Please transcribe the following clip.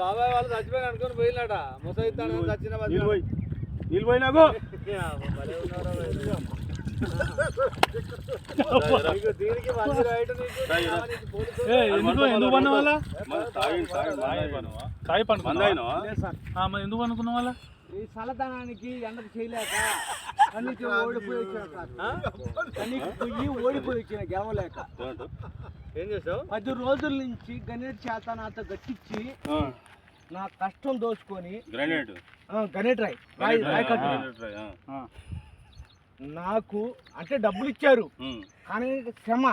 బాబాయ్ వాళ్ళు చచ్చిపోయి అనుకుని పోయినాట ముసైతాను చచ్చిన నీళ్ళు పోయినాకు ఎందుకు పన్న వాళ్ళ కాయ పండుకున్నా ఎందుకు అనుకున్న వాళ్ళ ఈ చల్లదనానికి ఎండకు చేయలేక కన్నీకి ఓడిపోయి వచ్చాను కన్నీకి పొయ్యి ఓడిపోయి వచ్చిన గెవలేక ఏం చేసావు 10 రోజుల నుంచి గణేట్ చేత నాతో గట్టించి నా కష్టం దోచుకొని గణేట్ రాయి కట్టు నాకు అంటే డబ్బులు ఇచ్చారు కానీ శ్రమ